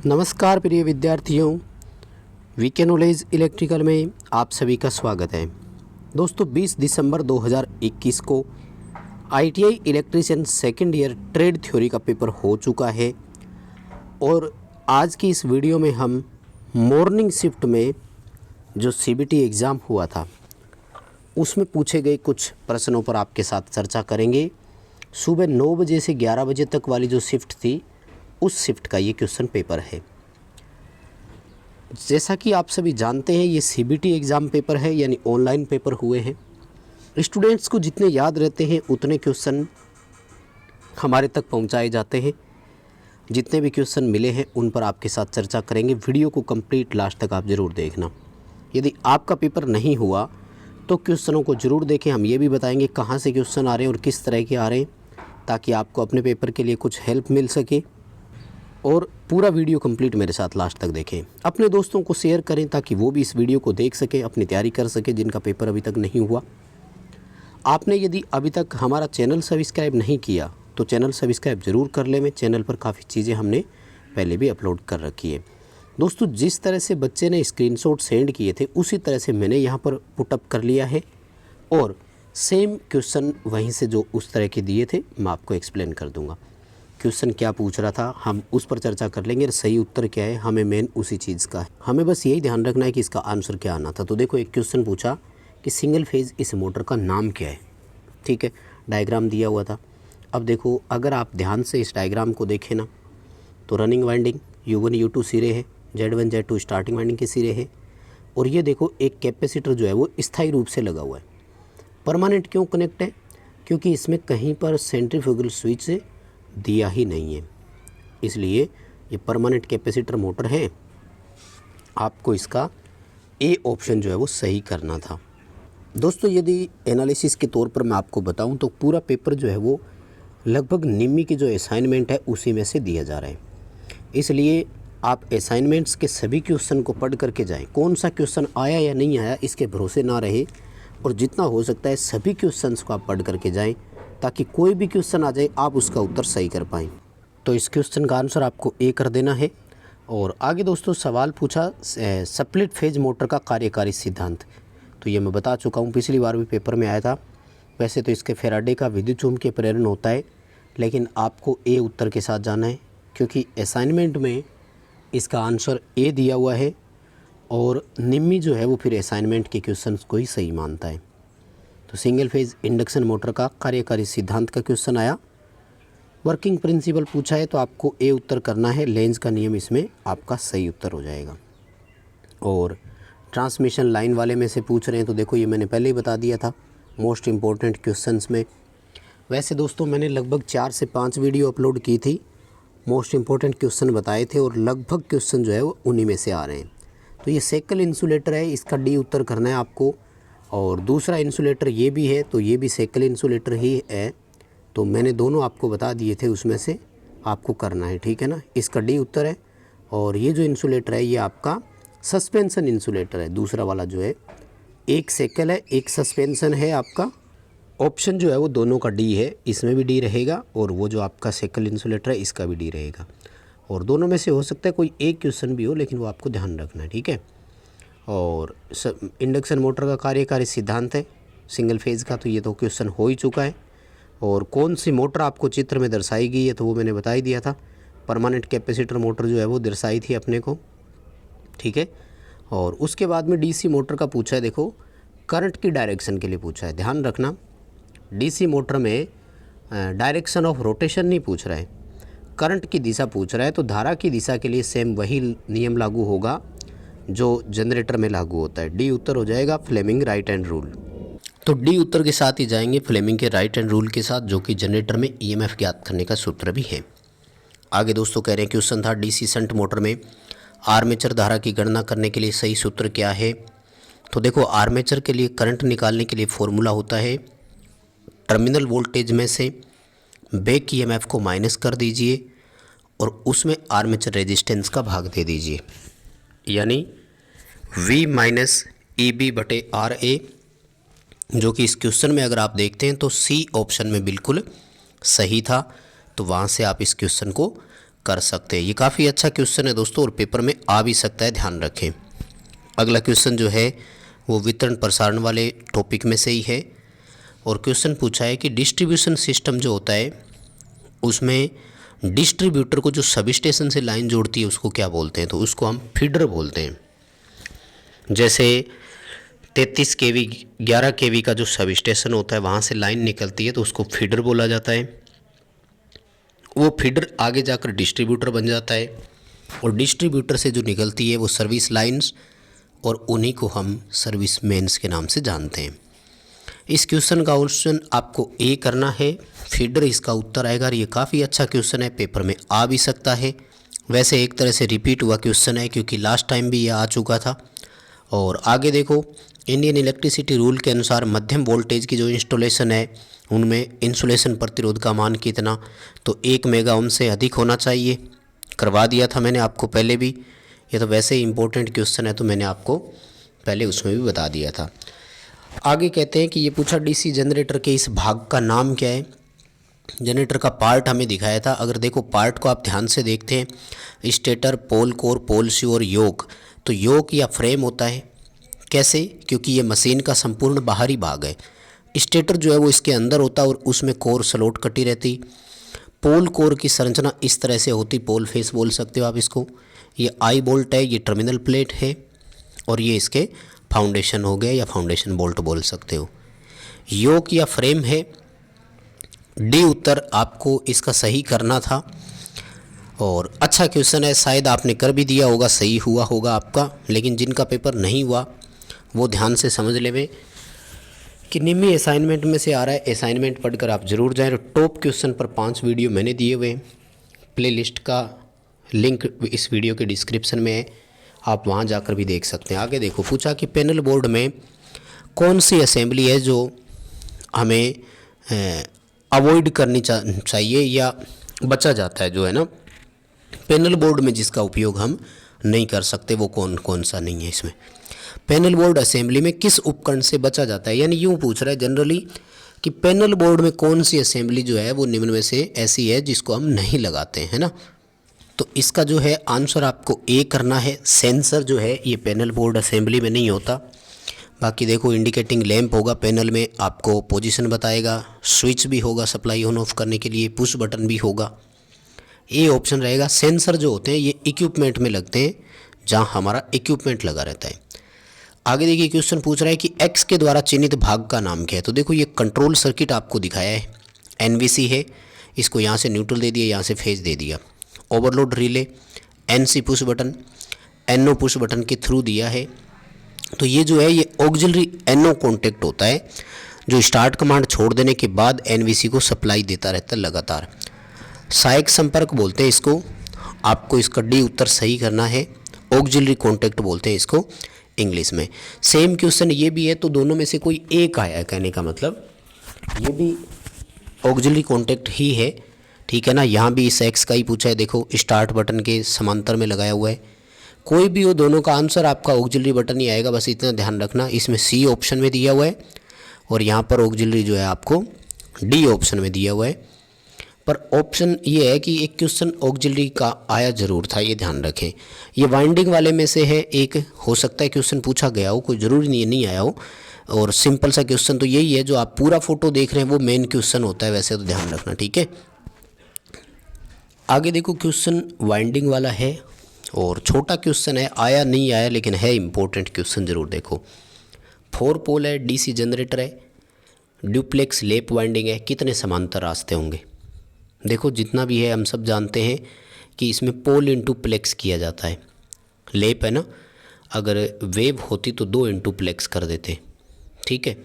नमस्कार प्रिय विद्यार्थियों, वीके नॉलेज इलेक्ट्रिकल में आप सभी का स्वागत है। दोस्तों 20 दिसंबर 2021 को ITI electrician second year trade theory का पेपर हो चुका है और आज की इस वीडियो में हम मॉर्निंग शिफ्ट में जो सीबीटी एग्ज़ाम हुआ था उसमें पूछे गए कुछ प्रश्नों पर आपके साथ चर्चा करेंगे। सुबह 9 बजे से 11 बजे तक वाली जो शिफ्ट थी उस शिफ्ट का ये क्वेश्चन पेपर है। जैसा कि आप सभी जानते हैं ये सीबीटी एग्ज़ाम पेपर है, यानी ऑनलाइन पेपर हुए हैं। स्टूडेंट्स को जितने याद रहते हैं उतने क्वेश्चन हमारे तक पहुंचाए जाते हैं। जितने भी क्वेश्चन मिले हैं उन पर आपके साथ चर्चा करेंगे। वीडियो को कंप्लीट लास्ट तक आप ज़रूर देखना। यदि आपका पेपर नहीं हुआ तो क्वेश्चनों को ज़रूर देखें। हम ये भी बताएंगे कहाँ से क्वेश्चन आ रहे हैं और किस तरह के आ रहे हैं, ताकि आपको अपने पेपर के लिए कुछ हेल्प मिल सके। और पूरा वीडियो कंप्लीट मेरे साथ लास्ट तक देखें। अपने दोस्तों को शेयर करें ताकि वो भी इस वीडियो को देख सकें, अपनी तैयारी कर सकें जिनका पेपर अभी तक नहीं हुआ। आपने यदि अभी तक हमारा चैनल सब्सक्राइब नहीं किया तो चैनल सब्सक्राइब ज़रूर कर लें। चैनल पर काफ़ी चीज़ें हमने पहले भी अपलोड कर रखी है। दोस्तों जिस तरह से बच्चे ने स्क्रीनशॉट सेंड किए थे उसी तरह से मैंने यहाँ पर पुटअप कर लिया है और सेम क्वेश्चन वहीं से जो उस तरह के दिए थे मैं आपको एक्सप्लेन कर दूँगा। क्वेश्चन क्या पूछ रहा था हम उस पर चर्चा कर लेंगे और सही उत्तर क्या है हमें मेन उसी चीज़ का है। हमें बस यही ध्यान रखना है कि इसका आंसर क्या आना था। तो देखो एक क्वेश्चन पूछा कि सिंगल फेज इस मोटर का नाम क्या है। ठीक है, डायग्राम दिया हुआ था। अब देखो अगर आप ध्यान से इस डायग्राम को देखें ना तो रनिंग वाइंडिंग U1 U2 सिरे है, Z1 Z2 स्टार्टिंग वाइंडिंग के सिरे है और ये देखो एक कैपेसिटर जो है वो स्थायी रूप से लगा हुआ है। परमानेंट क्यों कनेक्ट है? क्योंकि इसमें कहीं पर सेंट्रीफ्यूगल स्विच से दिया ही नहीं है, इसलिए ये परमानेंट कैपेसिटर मोटर है। आपको इसका ए ऑप्शन जो है वो सही करना था। दोस्तों यदि एनालिसिस के तौर पर मैं आपको बताऊं तो पूरा पेपर जो है वो लगभग निम्मी की जो असाइनमेंट है उसी में से दिया जा रहा है। इसलिए आप असाइनमेंट्स के सभी क्वेश्चन को पढ़ करके जाएं। कौन सा क्वेश्चन आया या नहीं आया इसके भरोसे ना रहे और जितना हो सकता है सभी क्वेश्चंस को आप पढ़ करके जाएं, ताकि कोई भी क्वेश्चन आ जाए आप उसका उत्तर सही कर पाएँ। तो इस क्वेश्चन का आंसर आपको ए कर देना है। और आगे दोस्तों सवाल पूछा स्प्लिट फेज मोटर का कार्यकारी सिद्धांत। तो ये मैं बता चुका हूँ, पिछली बार भी पेपर में आया था। वैसे तो इसके फैराडे का विद्युत चुम्बकीय प्रेरण होता है, लेकिन आपको ए उत्तर के साथ जाना है क्योंकि असाइनमेंट में इसका आंसर ए दिया हुआ है और निम्मी जो है वो फिर असाइनमेंट के क्वेश्चन को ही सही मानता है। तो सिंगल फेज इंडक्शन मोटर का कार्यकारी सिद्धांत का क्वेश्चन आया। वर्किंग प्रिंसिपल पूछा है तो आपको ए उत्तर करना है। लेंज का नियम इसमें आपका सही उत्तर हो जाएगा। और ट्रांसमिशन लाइन वाले में से पूछ रहे हैं तो देखो ये मैंने पहले ही बता दिया था मोस्ट इम्पोर्टेंट क्वेश्चंस में। वैसे दोस्तों मैंने लगभग 4 से 5 वीडियो अपलोड की थी, मोस्ट इम्पोर्टेंट क्वेश्चन बताए थे और लगभग क्वेश्चन जो है वो उन्हीं में से आ रहे हैं। तो ये सेकल इंसुलेटर है, इसका डी उत्तर करना है आपको। और दूसरा इंसुलेटर ये भी है तो ये भी सेकल इंसुलेटर ही है। तो मैंने दोनों आपको बता दिए थे, उसमें से आपको करना है, ठीक है ना। इसका डी उत्तर है। और ये जो इंसुलेटर है ये आपका सस्पेंशन इंसुलेटर है। दूसरा वाला जो है एक सेकल है एक सस्पेंशन है। आपका ऑप्शन जो है वो दोनों का डी है, इसमें भी डी रहेगा और वो जो आपका सेकल इंसुलेटर है इसका भी डी रहेगा। और दोनों में से हो सकता है कोई एक क्वेश्चन भी हो, लेकिन वो आपको ध्यान रखना है, ठीक है। और इंडक्शन मोटर का कार्यकारी सिद्धांत है सिंगल फेज़ का, तो ये तो क्वेश्चन हो ही चुका है। और कौन सी मोटर आपको चित्र में दर्शाई गई है तो वो मैंने बता ही दिया था। परमानेंट कैपेसिटर मोटर जो है वो दर्शाई थी अपने को, ठीक है। और उसके बाद में डीसी मोटर का पूछा है। देखो करंट की डायरेक्शन के लिए पूछा है, ध्यान रखना। डीसी मोटर में डायरेक्शन ऑफ रोटेशन नहीं पूछ रहा है, करंट की दिशा पूछ रहा है। तो धारा की दिशा के लिए सेम वही नियम लागू होगा जो जनरेटर में लागू होता है। डी उत्तर हो जाएगा फ्लेमिंग राइट हैंड रूल। तो डी उत्तर के साथ ही जाएंगे फ्लेमिंग के राइट हैंड रूल के साथ, जो कि जनरेटर में ईएमएफ ज्ञात करने का सूत्र भी है। आगे दोस्तों कह रहे हैं क्वेश्चन था डीसी शंट मोटर में आर्मेचर धारा की गणना करने के लिए सही सूत्र क्या है। तो देखो आर्मेचर के लिए करंट निकालने के लिए फॉर्मूला होता है टर्मिनल वोल्टेज में से बैक ईएमएफ को माइनस कर दीजिए और उसमें आर्मेचर रेजिस्टेंस का भाग दे दीजिए, यानी V माइनस EB/RA, जो कि इस क्वेश्चन में अगर आप देखते हैं तो सी ऑप्शन में बिल्कुल सही था। तो वहाँ से आप इस क्वेश्चन को कर सकते हैं। ये काफ़ी अच्छा क्वेश्चन है दोस्तों और पेपर में आ भी सकता है, ध्यान रखें। अगला क्वेश्चन जो है वो वितरण प्रसारण वाले टॉपिक में से ही है और क्वेश्चन पूछा है कि डिस्ट्रीब्यूशन सिस्टम जो होता है उसमें डिस्ट्रीब्यूटर को जो सब स्टेशन से लाइन जोड़ती है उसको क्या बोलते हैं, तो उसको हम फीडर बोलते हैं। जैसे 33 kV 11 kV का जो सब स्टेशन होता है वहाँ से लाइन निकलती है तो उसको फीडर बोला जाता है। वो फीडर आगे जाकर डिस्ट्रीब्यूटर बन जाता है और डिस्ट्रीब्यूटर से जो निकलती है वो सर्विस लाइंस और उन्हीं को हम सर्विस मेंस के नाम से जानते हैं। इस क्वेश्चन का ऑप्शन आपको ए करना है, फीडर इसका उत्तर आएगा। ये काफ़ी अच्छा क्वेश्चन है, पेपर में आ भी सकता है। वैसे एक तरह से रिपीट हुआ क्वेश्चन है क्योंकि लास्ट टाइम भी ये आ चुका था। और आगे देखो, इंडियन इलेक्ट्रिसिटी रूल के अनुसार मध्यम वोल्टेज की जो इंस्टॉलेशन है उनमें इंसुलेशन प्रतिरोध का मान कितना, तो 1 मेगा ओम से अधिक होना चाहिए। करवा दिया था मैंने आपको पहले भी, ये तो वैसे ही इम्पोर्टेंट क्वेश्चन है तो मैंने आपको पहले उसमें भी बता दिया था। आगे कहते हैं कि ये पूछा डीसी जनरेटर के इस भाग का नाम क्या है। जनरेटर का पार्ट हमें दिखाया था। अगर देखो पार्ट को आप ध्यान से देखते हैं, स्टेटर, पोल कोर, पोल सी और योक, तो योक या फ्रेम होता है। कैसे? क्योंकि ये मशीन का संपूर्ण बाहरी भाग है। स्टेटर जो है वो इसके अंदर होता और उसमें कोर स्लॉट कटी रहती। पोल कोर की संरचना इस तरह से होती, पोल फेस बोल सकते हो आप इसको। ये आई बोल्ट है, ये टर्मिनल प्लेट है और ये इसके फाउंडेशन हो गए या फाउंडेशन बोल्ट बोल सकते हो। योक या फ्रेम है। डी उत्तर आपको इसका सही करना था और अच्छा क्वेश्चन है, शायद आपने कर भी दिया होगा, सही हुआ होगा आपका। लेकिन जिनका पेपर नहीं हुआ वो ध्यान से समझ लेवे कि निम्न असाइनमेंट में से आ रहा है, असाइनमेंट पढ़कर आप ज़रूर जाएं। टॉप क्वेश्चन पर 5 वीडियो मैंने दिए हुए, प्लेलिस्ट का लिंक इस वीडियो के डिस्क्रिप्शन में है, आप वहां जाकर भी देख सकते हैं। आगे देखो, पूछा कि पैनल बोर्ड में कौन सी असेंबली है जो हमें अवॉइड करनी चाहिए या बचा जाता है, जो है ना पैनल बोर्ड में जिसका उपयोग हम नहीं कर सकते, वो कौन कौन सा नहीं है। इसमें पैनल बोर्ड असेंबली में किस उपकरण से बचा जाता है, यानी यूँ पूछ रहा है जनरली कि पैनल बोर्ड में कौन सी असेंबली जो है वो निम्न में से ऐसी है जिसको हम नहीं लगाते हैं, है ना। तो इसका जो है आंसर आपको ए करना है। सेंसर जो है ये पैनल बोर्ड असेंबली में नहीं होता। बाकी देखो, इंडिकेटिंग लैंप होगा पैनल में, आपको पोजीशन बताएगा, स्विच भी होगा सप्लाई ऑन ऑफ करने के लिए, पुश बटन भी होगा। ये ऑप्शन रहेगा। सेंसर जो होते हैं ये इक्विपमेंट में लगते हैं जहाँ हमारा इक्विपमेंट लगा रहता है। आगे देखिए, क्वेश्चन पूछ रहा है कि एक्स के द्वारा चिन्हित भाग का नाम क्या है। तो देखो, ये कंट्रोल सर्किट आपको दिखाया है, एनवीसी है, इसको यहाँ से न्यूट्रल दे दिया, यहाँ से फेज दे दिया। Overload relay, NC push button, NO push button के थ्रू दिया है। तो ये जो है ये ऑक्सिलरी एनओ कॉन्टेक्ट होता है जो स्टार्ट कमांड छोड़ देने के बाद एनवीसी को सप्लाई देता रहता है लगातार। सहायक संपर्क बोलते हैं इसको, आपको इसका डी उत्तर सही करना है। ऑक्सिलरी कॉन्टेक्ट बोलते हैं इसको इंग्लिश में। सेम क्वेश्चन ये भी है, तो दोनों में से कोई एक आया है, कहने का मतलब ये भी ऑक्सिलरी कॉन्टेक्ट ही है, ठीक है ना। यहाँ भी इस एक्स का ही पूछा है, देखो स्टार्ट बटन के समांतर में लगाया हुआ है। कोई भी हो, दोनों का आंसर आपका ऑक्सिलरी बटन ही आएगा, बस इतना ध्यान रखना। इसमें सी ऑप्शन में दिया हुआ है और यहाँ पर ऑक्सिलरी जो है आपको डी ऑप्शन में दिया हुआ है। पर ऑप्शन ये है कि एक क्वेश्चन ऑक्सिलरी का आया जरूर था, ये ध्यान रखें। ये वाइंडिंग वाले में से है एक, हो सकता है क्वेश्चन पूछा गया हो, कोई ज़रूरी नहीं आया हो। और सिंपल सा क्वेश्चन तो यही है, जो आप पूरा फोटो देख रहे हैं वो मेन क्वेश्चन होता है, वैसे तो ध्यान रखना, ठीक है। आगे देखो, क्वेश्चन वाइंडिंग वाला है और छोटा क्वेश्चन है, आया नहीं आया लेकिन है इम्पोर्टेंट क्वेश्चन, ज़रूर देखो। 4 पोल है, डीसी जनरेटर है, ड्यूप्लेक्स लेप वाइंडिंग है, कितने समांतर रास्ते होंगे। देखो, जितना भी है हम सब जानते हैं कि इसमें पोल इंटू प्लेक्स किया जाता है। लेप है ना, अगर वेव होती तो 2 इंटू प्लेक्स कर देते, ठीक है।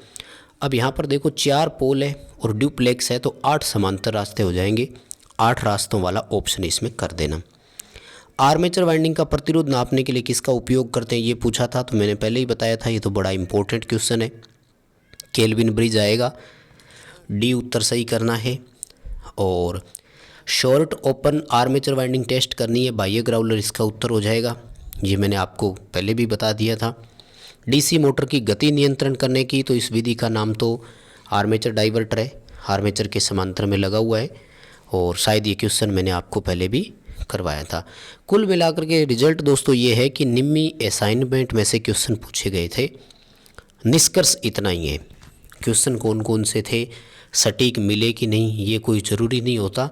अब यहाँ पर देखो 4 पोल है और ड्यूप्लेक्स है तो 8 समांतर रास्ते हो जाएंगे। 8 रास्तों वाला ऑप्शन इसमें कर देना। आर्मेचर वाइंडिंग का प्रतिरोध नापने के लिए किसका उपयोग करते हैं, ये पूछा था, तो मैंने पहले ही बताया था, ये तो बड़ा इंपॉर्टेंट क्वेश्चन है। केल्विन ब्रिज आएगा, डी उत्तर सही करना है। और short open armature winding test करनी है, बाह्य ग्राउलर इसका उत्तर हो जाएगा, ये मैंने आपको पहले भी बता दिया था। डीसी मोटर की गति नियंत्रण करने की, तो इस विधि का नाम तो आर्मेचर डाइवर्टर है, आर्मेचर के समांतर में लगा हुआ है और शायद ये क्वेश्चन मैंने आपको पहले भी करवाया था। कुल मिलाकर के रिजल्ट दोस्तों ये है कि निम्मी असाइनमेंट में से क्वेश्चन पूछे गए थे। निष्कर्ष इतना ही है। क्वेश्चन कौन कौन से थे, सटीक मिले कि नहीं, ये कोई ज़रूरी नहीं होता,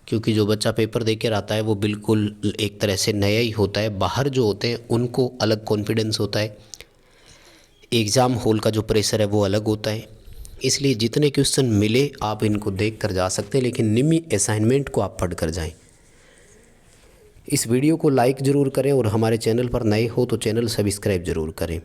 क्योंकि जो बच्चा पेपर देकर आता है वो बिल्कुल एक तरह से नया ही होता है। बाहर जो होते हैं उनको अलग कॉन्फिडेंस होता है, एग्ज़ाम हॉल का जो प्रेशर है वो अलग होता है। इसलिए जितने क्वेश्चन मिले आप इनको देख कर जा सकते हैं, लेकिन निम्मी असाइनमेंट को आप पढ़ कर जाएं। इस वीडियो को लाइक ज़रूर करें और हमारे चैनल पर नए हो तो चैनल सब्सक्राइब ज़रूर करें।